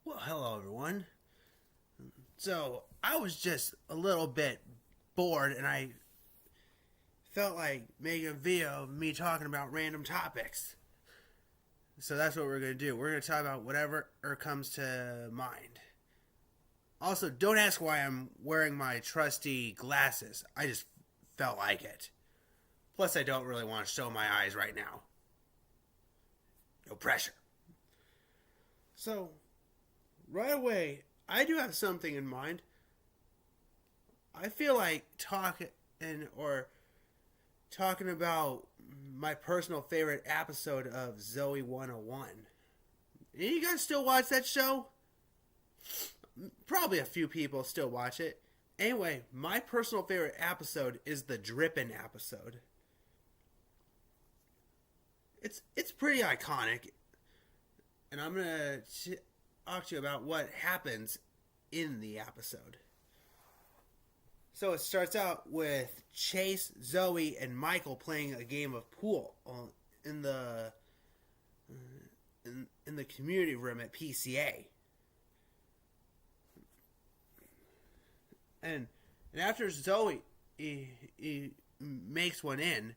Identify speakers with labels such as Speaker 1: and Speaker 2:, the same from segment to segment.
Speaker 1: Well, hello everyone. So, I was just a little bit bored and I felt like making a video of me talking about random topics. So that's what we're going to do. We're going to talk about whatever comes to mind. Also, don't ask why I'm wearing my trusty glasses. I just felt like it. Plus, I don't really want to show my eyes right now. No pressure. So, right away, I do have something in mind. I feel like talking about my personal favorite episode of Zoey 101. And you guys still watch that show? Probably a few people still watch it. Anyway, my personal favorite episode is the Drippin' episode. It's pretty iconic. And I'm going to talk to you about what happens in the episode. So it starts out with Chase, Zoey, and Michael playing a game of pool in the community room at PCA. And after Zoey he makes one in,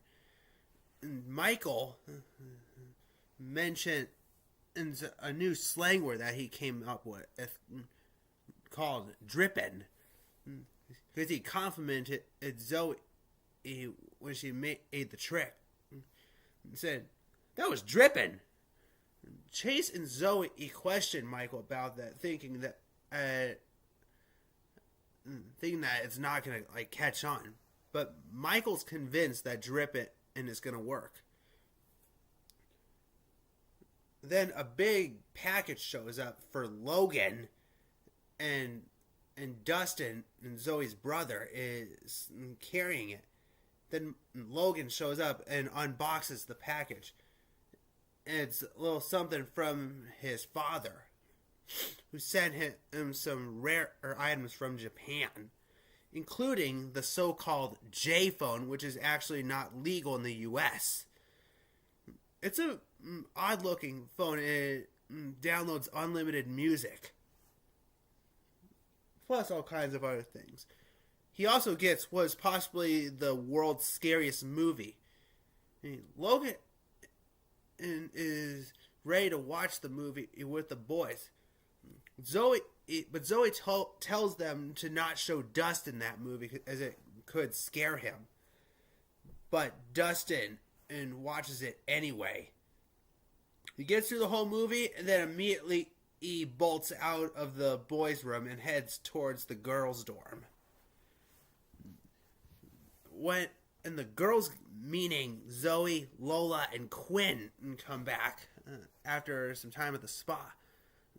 Speaker 1: Michael mentioned a new slang word that he came up with called drippin'. Because he complimented Zoey when she made the trick. And said, "That was drippin'." Chase and Zoey questioned Michael about that, thinking that it's not going to catch on. But Michael's convinced that drippin' is going to work. Then a big package shows up for Logan, and Dustin, and Zoey's brother, is carrying it. Then Logan shows up and unboxes the package. And it's a little something from his father, who sent him some rare items from Japan, including the so-called J-phone, which is actually not legal in the U.S. It's a odd-looking phone, and it downloads unlimited music, plus all kinds of other things. He also gets what is possibly the world's scariest movie. Logan is ready to watch the movie with the boys. Zoey tells them to not show Dustin that movie as it could scare him. But Dustin watches it anyway. He gets through the whole movie and then immediately he bolts out of the boys' room and heads towards the girls' dorm. And the girls, meaning Zoey, Lola, and Quinn, come back after some time at the spa.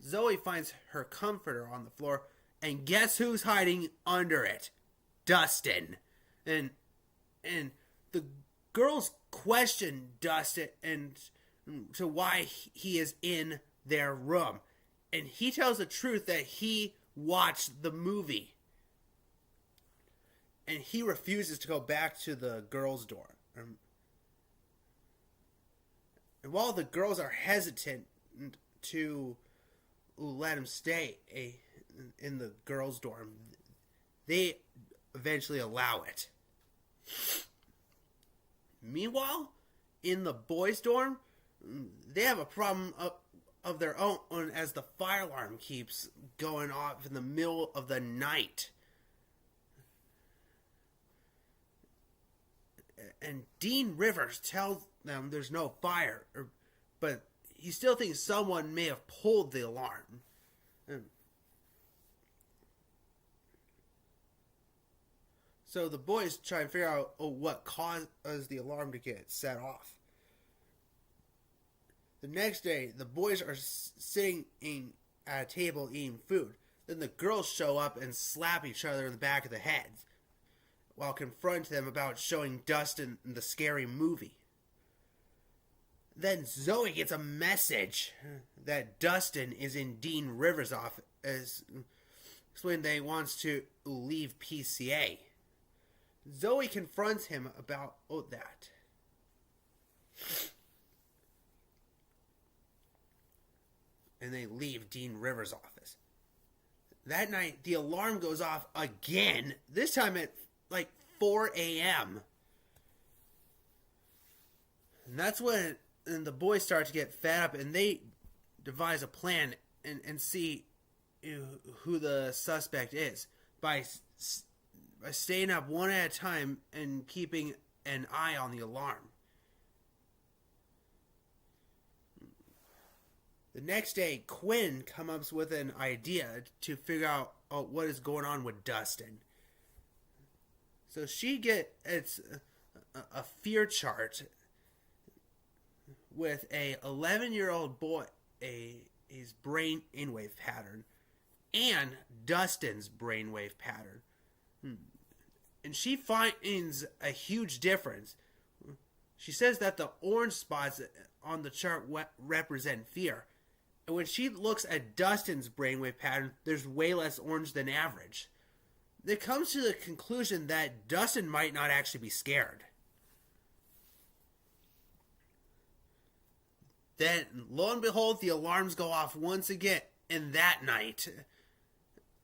Speaker 1: Zoey finds her comforter on the floor, and guess who's hiding under it? Dustin. And the girls question Dustin and to why he is in their room. And he tells the truth that he watched the movie. And he refuses to go back to the girls' dorm. And while the girls are hesitant to let him stay in the girls' dorm, they eventually allow it. Meanwhile, in the boys' dorm, they have a problem of their own as the fire alarm keeps going off in the middle of the night. And Dean Rivers tells them there's no fire, but he still thinks someone may have pulled the alarm. So the boys try and figure out what caused the alarm to get set off. The next day, the boys are sitting at a table eating food. Then the girls show up and slap each other in the back of the head while confronting them about showing Dustin the scary movie. Then Zoey gets a message that Dustin is in Dean Rivers' office, explaining that he wants to leave PCA. Zoey confronts him about that. and they leave Dean Rivers' office. That night, the alarm goes off again, this time at like 4 a.m. And that's when the boys start to get fed up, and they devise a plan and see who the suspect is by staying up one at a time and keeping an eye on the alarm. The next day, Quinn comes up with an idea to figure out what is going on with Dustin. So she gets a fear chart with a 11-year-old boy, his brainwave pattern, and Dustin's brainwave pattern. And she finds a huge difference. She says that the orange spots on the chart represent fear. And when she looks at Dustin's brainwave pattern, there's way less orange than average. It comes to the conclusion that Dustin might not actually be scared. Then, lo and behold, the alarms go off once again, and that night.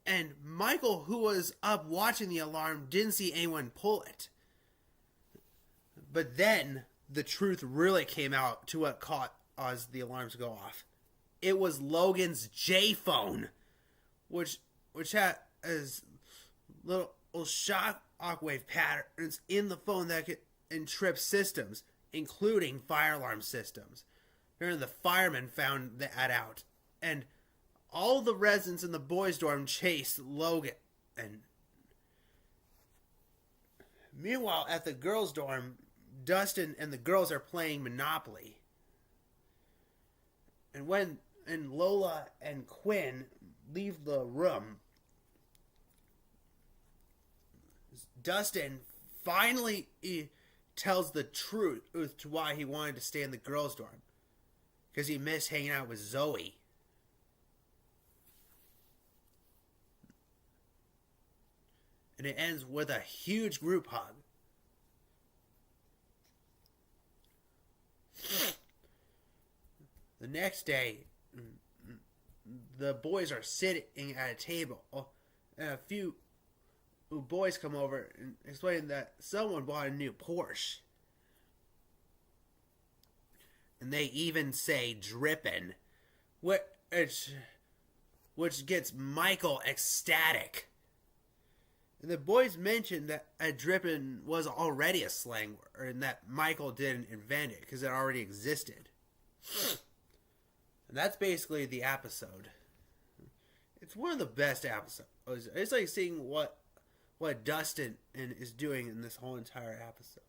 Speaker 1: And Michael, who was up watching the alarm, didn't see anyone pull it. But then, the truth really came out to what caused the alarms to go off. It was Logan's J-phone, which has little shockwave patterns in the phone that can trip systems, including fire alarm systems. The firemen found that out, and all the residents in the boys' dorm chased Logan. And meanwhile, at the girls' dorm, Dustin and the girls are playing Monopoly. And when Lola and Quinn leave the room, Dustin finally tells the truth to why he wanted to stay in the girls' dorm. Because he missed hanging out with Zoe. And it ends with a huge group hug. The next day, the boys are sitting at a table, and a few boys come over and explain that someone bought a new Porsche. And they even say drippin', which gets Michael ecstatic. And the boys mentioned that a drippin' was already a slang word, and that Michael didn't invent it because it already existed. And that's basically the episode. It's one of the best episodes. It's like seeing what Dustin is doing in this whole entire episode.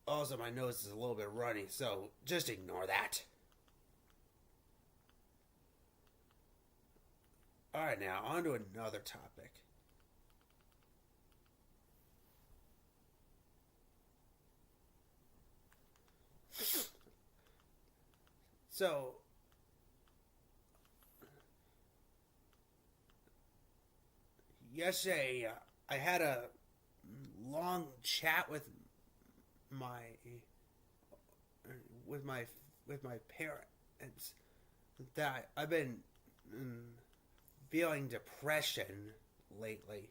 Speaker 1: Also, my nose is a little bit runny, so just ignore that. Alright, now, on to another topic. So, yesterday, I had a long chat with my parents that I've been feeling depression lately.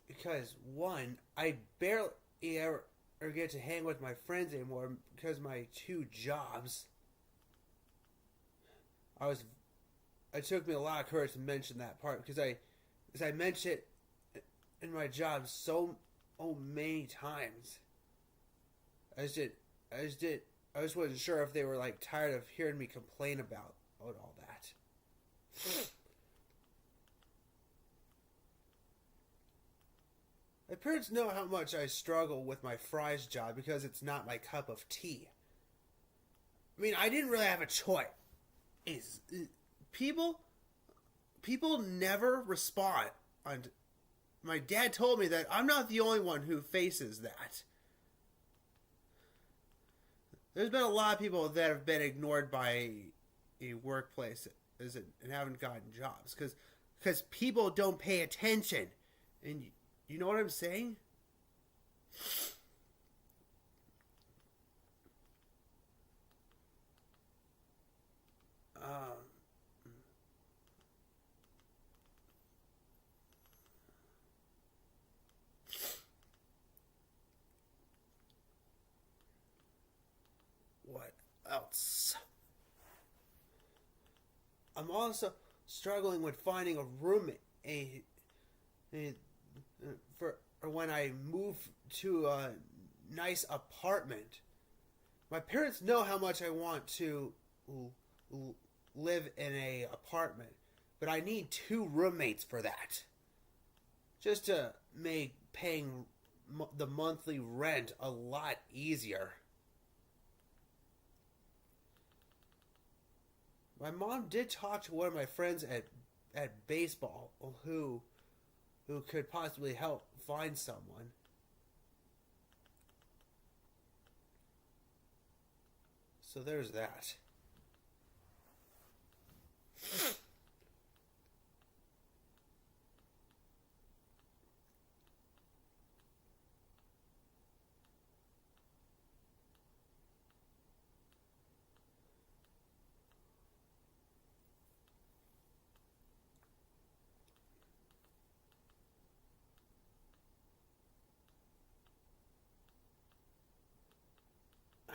Speaker 1: Because one, I barely ever get to hang with my friends anymore because my two jobs. It took me a lot of courage to mention that part because I mentioned it in my job so many times. I just wasn't sure if they were like tired of hearing me complain about all that. My parents know how much I struggle with my fries job because it's not my cup of tea. I mean, I didn't really have a choice. People never respond. And my dad told me that I'm not the only one who faces that. there's been a lot of people that have been ignored by a workplace and haven't gotten jobs because people don't pay attention. And you know what I'm saying? Um, what else? I'm also struggling with finding a roommate. A for when I move to a nice apartment. My parents know how much I want to live in a apartment, but I need two roommates for that. Just to make paying the monthly rent a lot easier. My mom did talk to one of my friends at baseball who could possibly help find someone. So there's that.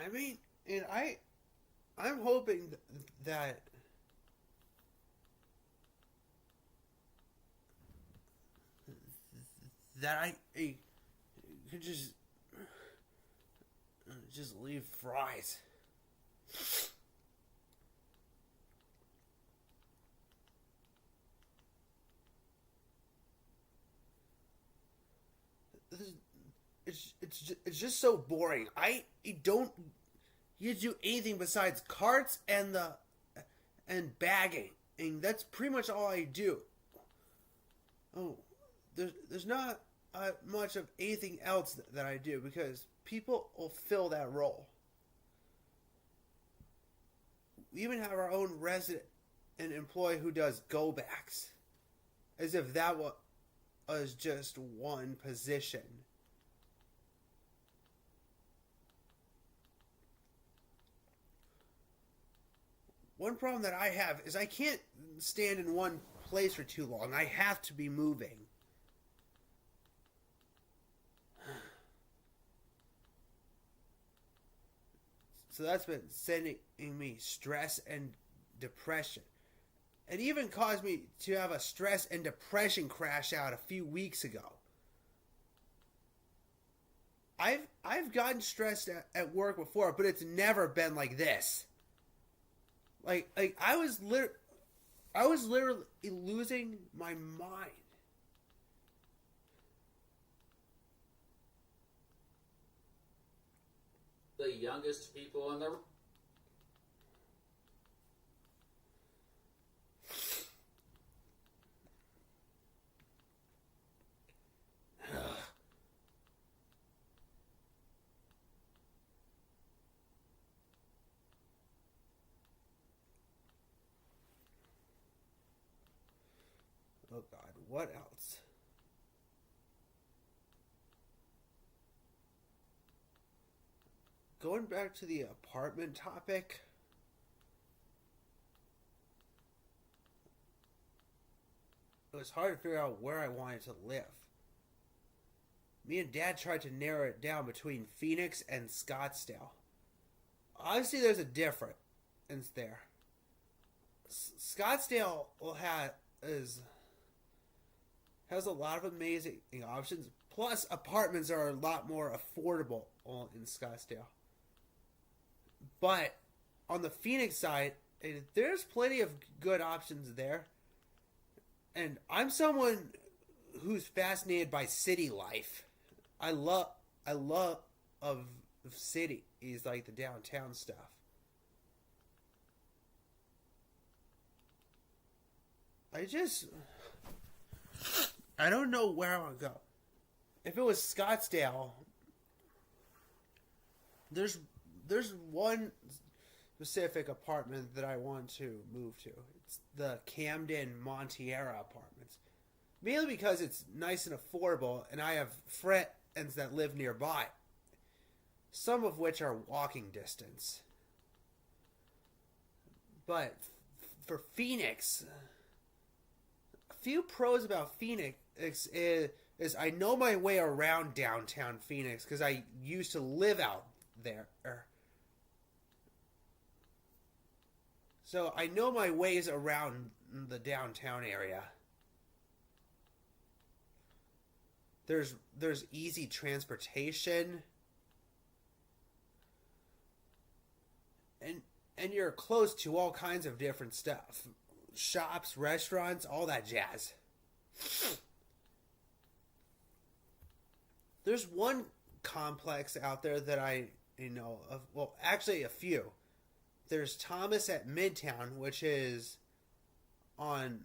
Speaker 1: I mean, and I'm hoping that I could just leave fries. It's just so boring. I don't get to do anything besides carts and bagging, and that's pretty much all I do. Oh, there's not much of anything else that I do because people will fill that role. We even have our own resident and employee who does go backs, as if that was just one position. One problem that I have is I can't stand in one place for too long. I have to be moving. So that's been sending me stress and depression. It even caused me to have a stress and depression crash out a few weeks ago. I've gotten stressed at work before, but it's never been like this. Like I was literally losing my mind.
Speaker 2: The youngest people in the
Speaker 1: Oh God, what else? Going back to the apartment topic, it was hard to figure out where I wanted to live. Me and Dad tried to narrow it down between Phoenix and Scottsdale. Obviously, there's a difference there. Scottsdale is has a lot of amazing options. Plus, apartments are a lot more affordable in Scottsdale. But on the Phoenix side, there's plenty of good options there. And I'm someone who's fascinated by city life. I love of cities like the downtown stuff. I don't know where I want to go. If it was Scottsdale, there's there's one specific apartment that I want to move to. It's the Camden Montiera apartments. Mainly because it's nice and affordable, and I have friends that live nearby, some of which are walking distance. But for Phoenix, a few pros about Phoenix is I know my way around downtown Phoenix because I used to live out there. So I know my ways around the downtown area. There's easy transportation. And you're close to all kinds of different stuff. Shops, restaurants, all that jazz. There's one complex out there that I know of. Well, actually a few. There's Thomas at Midtown, which is on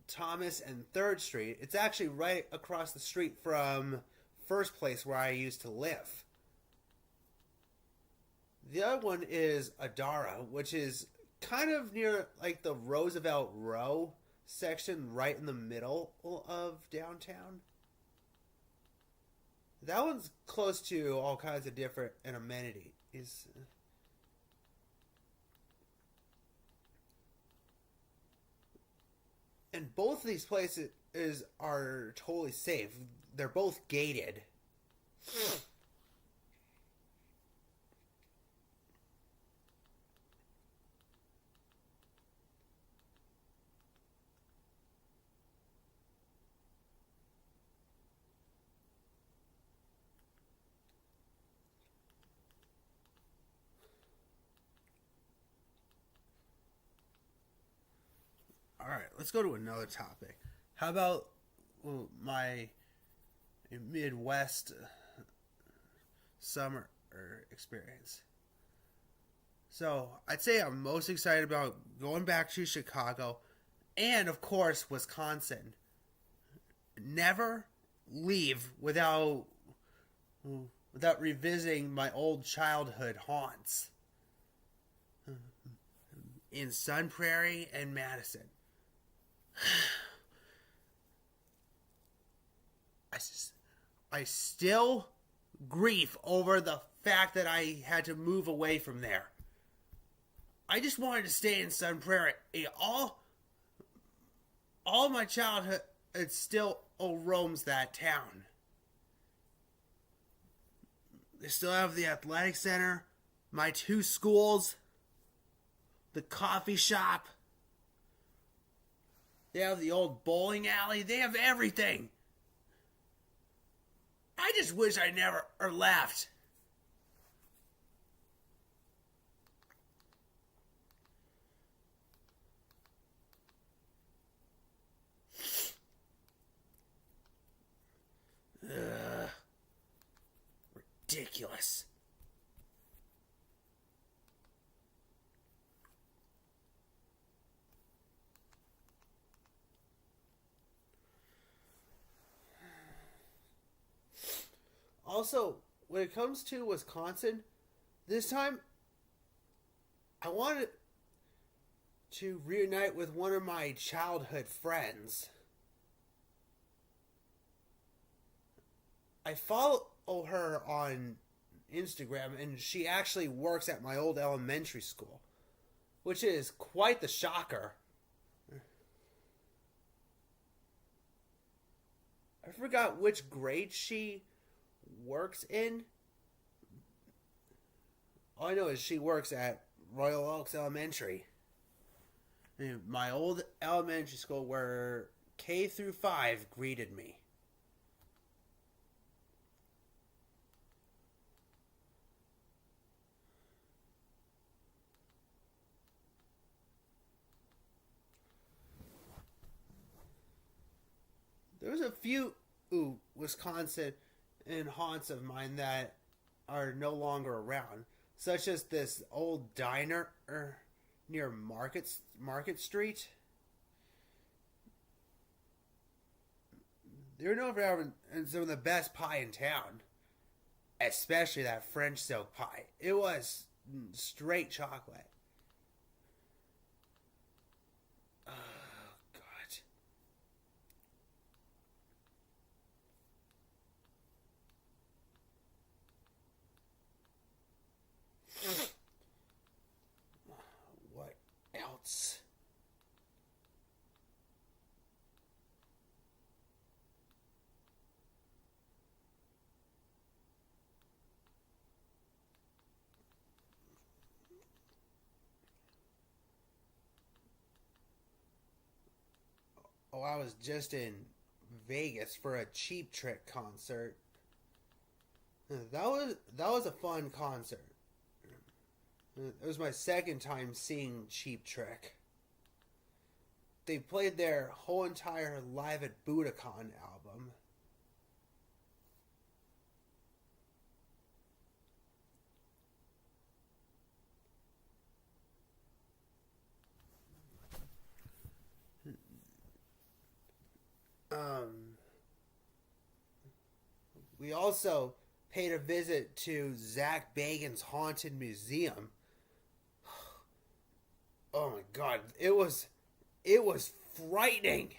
Speaker 1: Thomas and 3rd Street. It's actually right across the street from First Place where I used to live. The other one is Adara, which is kind of near like the Roosevelt Row section right in the middle of downtown. That one's close to all kinds of different amenities. And both of these places are totally safe. They're both gated. All right, let's go to another topic. How about my Midwest summer experience? So I'd say I'm most excited about going back to Chicago and, of course, Wisconsin. Never leave without revisiting my old childhood haunts in Sun Prairie and Madison. I still grieve over the fact that I had to move away from there. I just wanted to stay in Sun Prairie. All my childhood, it still roams that town. They still have the athletic center, my 2 schools, the coffee shop. They have the old bowling alley. They have everything. I just wish I never left. Ridiculous. Also, when it comes to Wisconsin, this time I wanted to reunite with one of my childhood friends. I follow her on Instagram, and she actually works at my old elementary school, which is quite the shocker. I forgot which grade she works in. All I know is she works at Royal Oaks Elementary. My old elementary school where K through 5 greeted me. There's a few Wisconsin and haunts of mine that are no longer around, such as this old diner near Market Street. They're known for having some of the best pie in town, especially that French silk pie. It was straight chocolate. Oh, God. What else? Oh, I was just in Vegas for a Cheap Trick concert. That was a fun concert. It was my second time seeing Cheap Trick. They played their whole entire Live at Budokan album. Um, we also paid a visit to Zach Bagans' Haunted Museum. Oh my God, it was frightening.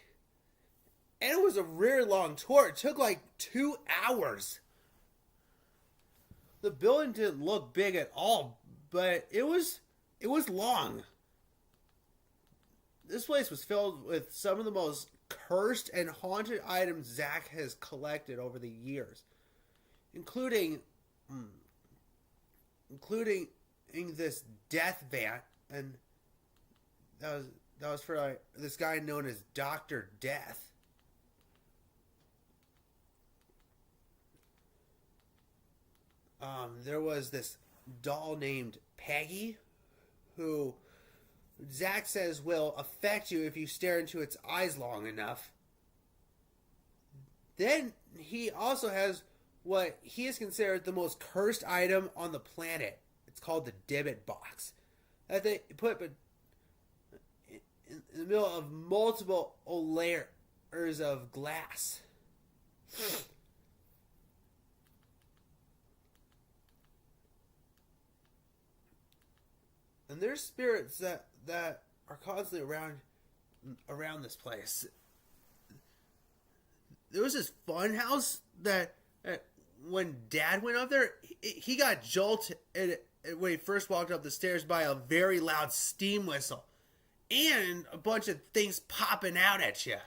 Speaker 1: And it was a really long tour. It took like 2 hours. The building didn't look big at all, but it was long. This place was filled with some of the most cursed and haunted items Zach has collected over the years, including this death van, and that was for like this guy known as Dr. Death. There was this doll named Peggy, who Zach says will affect you if you stare into its eyes long enough. Then he also has what he is considered the most cursed item on the planet. It's called the Dybbuk box. That they put in the middle of multiple layers of glass. And there's spirits that are constantly around this place. There was this fun house that when Dad went up there, he got jolted when he first walked up the stairs by a very loud steam whistle and a bunch of things popping out at you.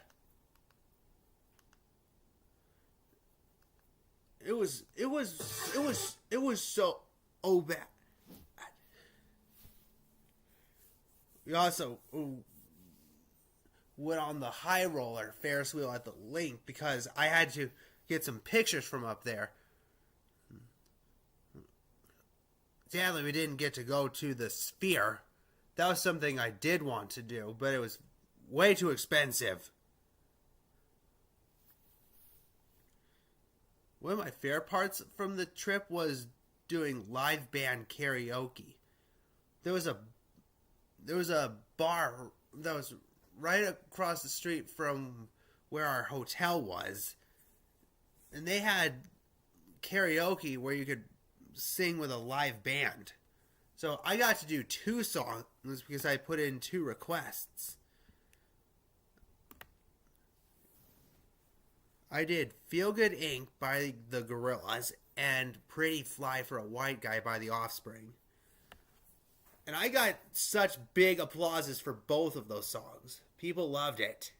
Speaker 1: It was so bad. We also went on the high roller Ferris wheel at the Link because I had to get some pictures from up there. Sadly, we didn't get to go to the Sphere. That was something I did want to do, but it was way too expensive. One of my favorite parts from the trip was doing live band karaoke. There was a bar that was right across the street from where our hotel was, and they had karaoke where you could sing with a live band. So I got to do 2 songs because I put in 2 requests. I did Feel Good Inc. by the Gorillaz and Pretty Fly for a White Guy by the Offspring. And I got such big applauses for both of those songs. People loved it.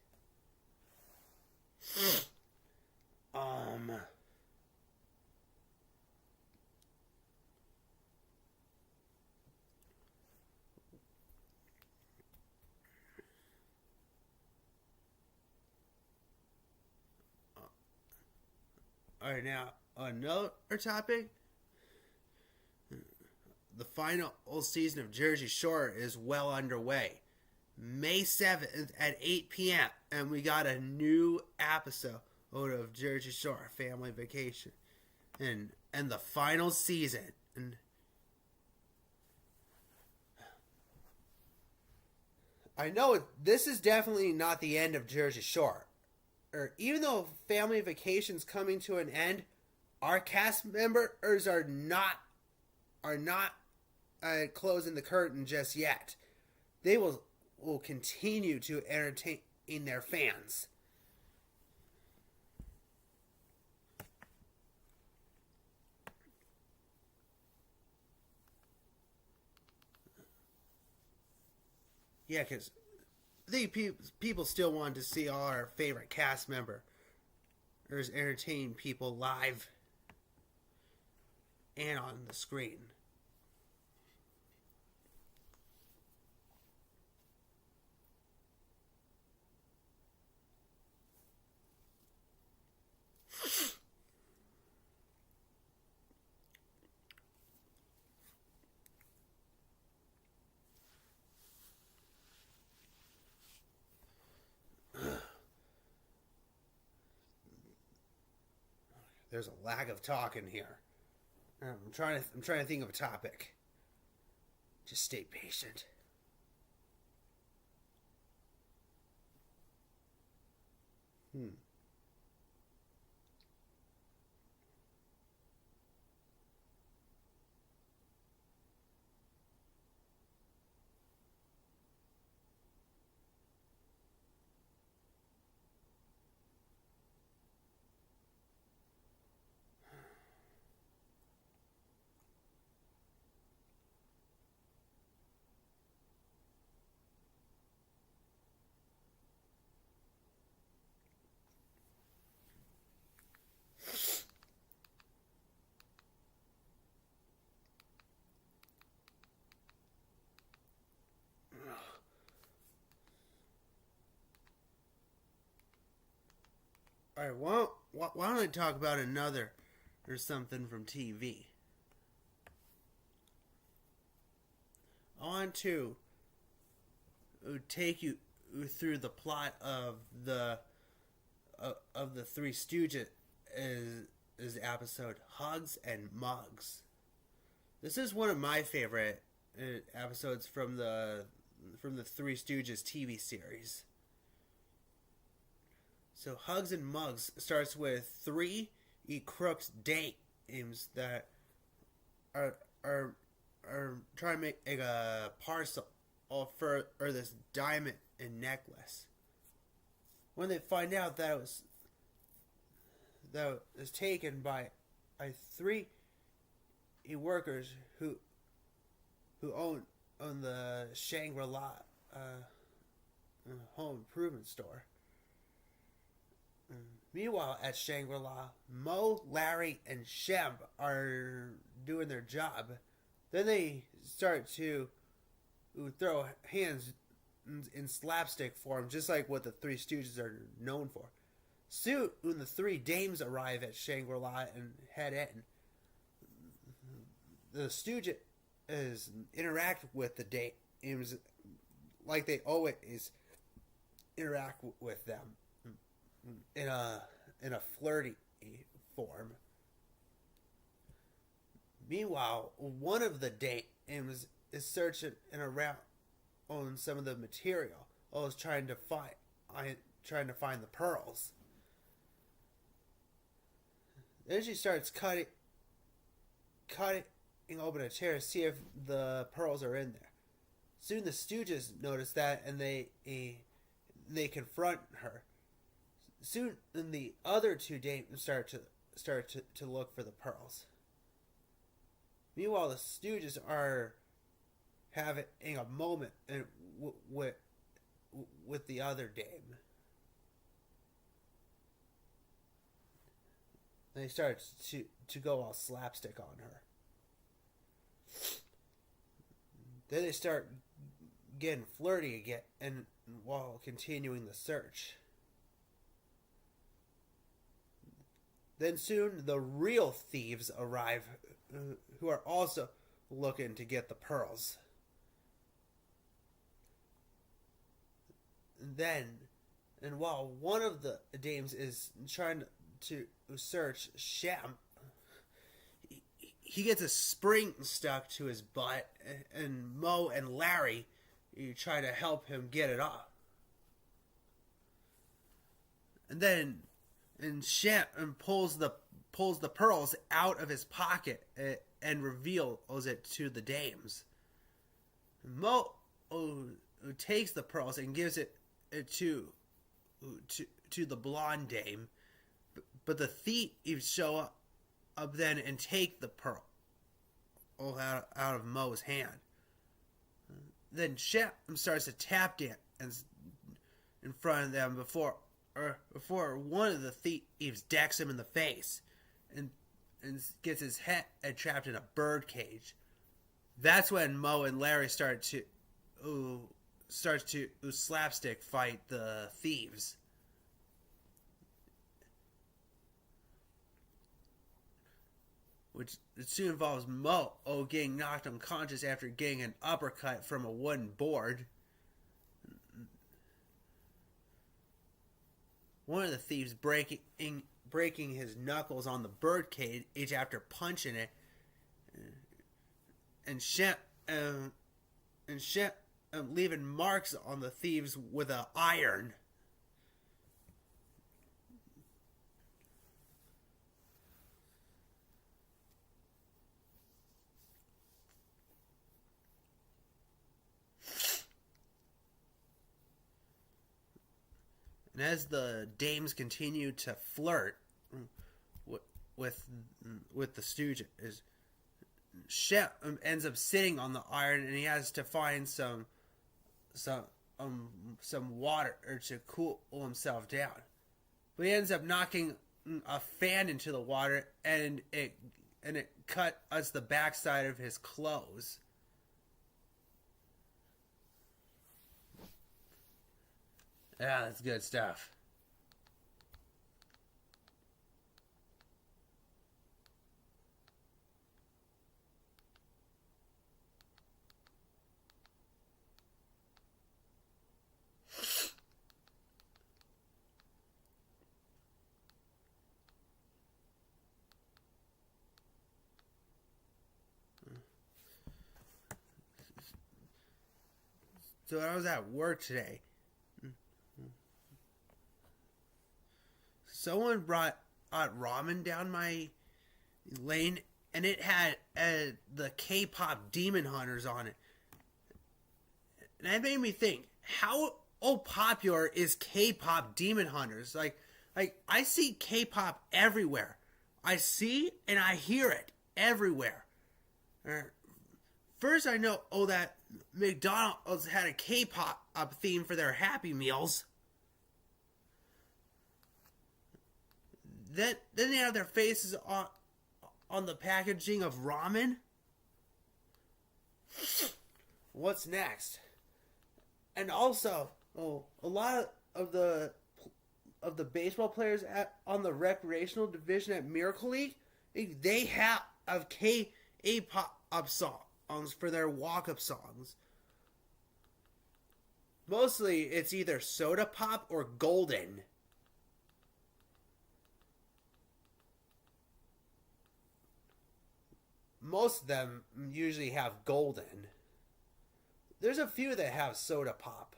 Speaker 1: Alright, now, another topic. The final season of Jersey Shore is well underway. May 7th at 8 p.m. And we got a new episode of Jersey Shore Family Vacation. And the final season. And I know this is definitely not the end of Jersey Shore. Or even though Family Vacation's coming to an end, our cast members are not closing the curtain just yet. They will continue to entertain their fans. Yeah, because I think people still want to see all our favorite cast members entertain people live and on the screen. There's a lack of talking here. I'm trying to think of a topic. Just stay patient. All right, why don't I talk about another or something from TV? I want to take you through the plot of the Three Stooges is episode Hugs and Mugs. This is one of my favorite episodes from the Three Stooges TV series. So Hugs and Mugs starts with three crooks dames that are trying to make a parcel for this diamond and necklace. When they find out that it was taken by three workers who own the Shangri-La home improvement store. Meanwhile, at Shangri-La, Mo, Larry, and Shem are doing their job. Then they start to throw hands in slapstick form, just like what the Three Stooges are known for. Soon, when the three dames arrive at Shangri-La and head in, the Stooges interact with the dames like they always interact with them. In a flirty form. Meanwhile, one of the dames is searching around on some of the material. Is trying to find the pearls. Then she starts cutting open a chair to see if the pearls are in there. Soon the Stooges notice that and they confront her. Soon, the other two dames start to look for the pearls. Meanwhile, the Stooges are having a moment with the other dame. They start to go all slapstick on her. Then they start getting flirty again, and while continuing the search. Then soon the real thieves arrive, who are also looking to get the pearls. And while one of the dames is trying to search Shem, he gets a spring stuck to his butt, and Mo and Larry try to help him get it off. And Shem pulls the pearls out of his pocket and reveals it to the dames. Mo takes the pearls and gives it to the blonde dame, but the thieves show up then and take the pearl out of Mo's hand. Then Shep starts to tap dance in front of them before one of the thieves decks him in the face and gets his head trapped in a bird cage. That's when Mo and Larry start to slapstick fight the thieves. Which soon involves Mo getting knocked unconscious after getting an uppercut from a wooden board. One of the thieves breaking his knuckles on the bird cage after punching it, and Shep leaving marks on the thieves with an iron. And as the dames continue to flirt with the Stooges, Shep ends up sitting on the iron, and he has to find some water to cool himself down. But he ends up knocking a fan into the water, and it cuts the backside of his clothes. Yeah, that's good stuff. So I was at work today. Someone brought ramen down my lane, and it had the K-pop Demon Hunters on it. And that made me think, how popular is K-pop Demon Hunters? Like I see K-pop everywhere. I see and I hear it everywhere. First, I know that McDonald's had a K-pop theme for their Happy Meals. Then they have their faces on the packaging of ramen. What's next? And also, a lot of the baseball players on the recreational division at Miracle League, they have K-pop songs for their walk-up songs. Mostly, it's either Soda Pop or Golden. Most of them usually have Golden. There's a few that have Soda Pop.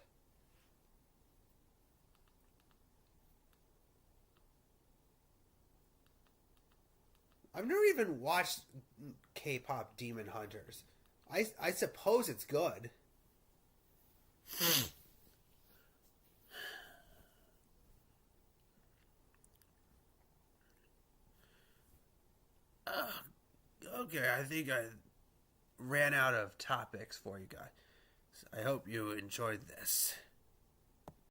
Speaker 1: I've never even watched K-pop Demon Hunters. I suppose it's good. Okay, I think I ran out of topics for you guys. I hope you enjoyed this.